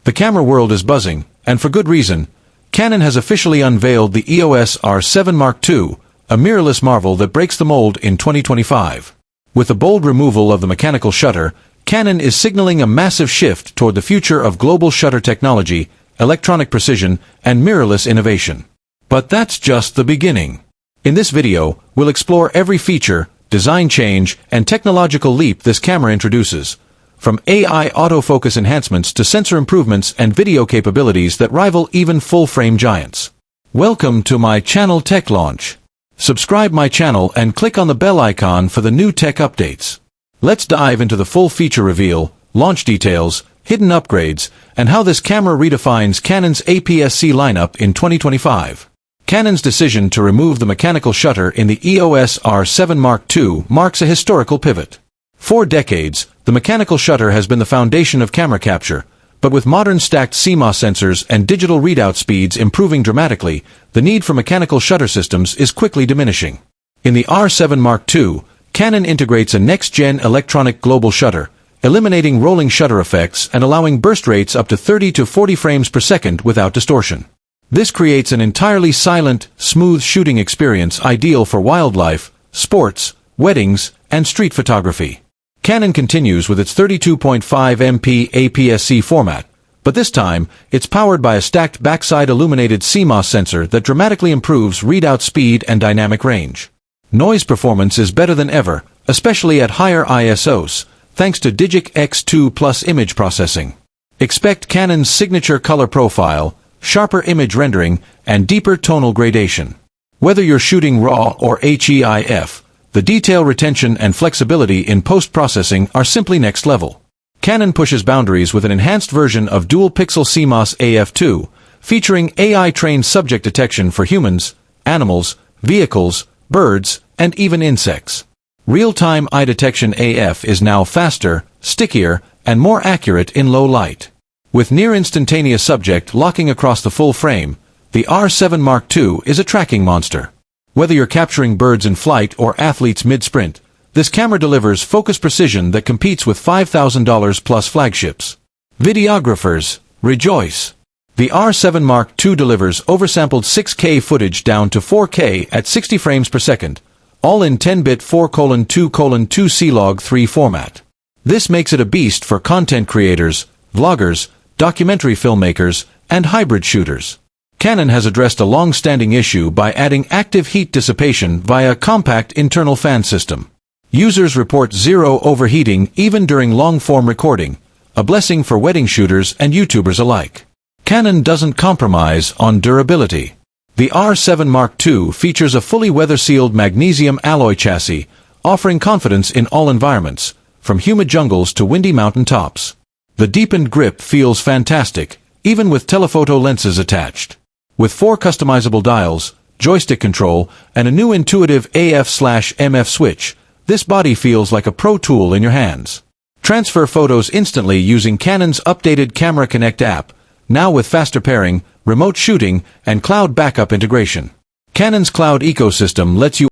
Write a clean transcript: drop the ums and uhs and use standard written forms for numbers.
The camera world is buzzing, and for good reason. Canon has officially unveiled the EOS R7 Mark II, a mirrorless marvel that breaks the mold in 2025. With the bold removal of the mechanical shutter, Canon is signaling a massive shift toward the future of global shutter technology, electronic precision, and mirrorless innovation. But that's just the beginning. In this video, we'll explore every feature, design change, and technological leap this camera introduces, from AI autofocus enhancements to sensor improvements and video capabilities that rival even full-frame giants. Welcome to my channel Tech Launch. Subscribe my channel and click on the bell icon for the new tech updates. Let's dive into the full feature reveal, launch details, hidden upgrades, and how this camera redefines Canon's APS-C lineup in 2025. Canon's decision to remove the mechanical shutter in the EOS R7 Mark II marks a historical pivot. For decades, the mechanical shutter has been the foundation of camera capture, but with modern stacked CMOS sensors and digital readout speeds improving dramatically, the need for mechanical shutter systems is quickly diminishing. In the R7 Mark II, Canon integrates a next-gen electronic global shutter, eliminating rolling shutter effects and allowing burst rates up to 30 to 40 frames per second without distortion. This creates an entirely silent, smooth shooting experience ideal for wildlife, sports, weddings, and street photography. Canon continues with its 32.5 MP APS-C format, but this time, it's powered by a stacked backside illuminated CMOS sensor that dramatically improves readout speed and dynamic range. Noise performance is better than ever, especially at higher ISOs, thanks to Digic X2 Plus image processing. Expect Canon's signature color profile, sharper image rendering, and deeper tonal gradation. Whether you're shooting RAW or HEIF, the detail retention and flexibility in post-processing are simply next level. Canon pushes boundaries with an enhanced version of dual-pixel CMOS AF2, featuring AI-trained subject detection for humans, animals, vehicles, birds, and even insects. Real-time eye detection AF is now faster, stickier, and more accurate in low light. With near-instantaneous subject locking across the full frame, the R7 Mark II is a tracking monster. Whether you're capturing birds in flight or athletes mid-sprint, this camera delivers focus precision that competes with $5,000 plus flagships. Videographers, rejoice! The R7 Mark II delivers oversampled 6K footage down to 4K at 60 frames per second, all in 10-bit 4:2:2 C-Log 3 format. This makes it a beast for content creators, vloggers, documentary filmmakers, and hybrid shooters. Canon has addressed a long-standing issue by adding active heat dissipation via a compact internal fan system. Users report zero overheating even during long-form recording, a blessing for wedding shooters and YouTubers alike. Canon doesn't compromise on durability. The R7 Mark II features a fully weather-sealed magnesium alloy chassis, offering confidence in all environments, from humid jungles to windy mountain tops. The deepened grip feels fantastic, even with telephoto lenses attached. With 4 customizable dials, joystick control, and a new intuitive AF/MF switch, this body feels like a pro tool in your hands. Transfer photos instantly using Canon's updated Camera Connect app, now with faster pairing, remote shooting, and cloud backup integration. Canon's cloud ecosystem lets you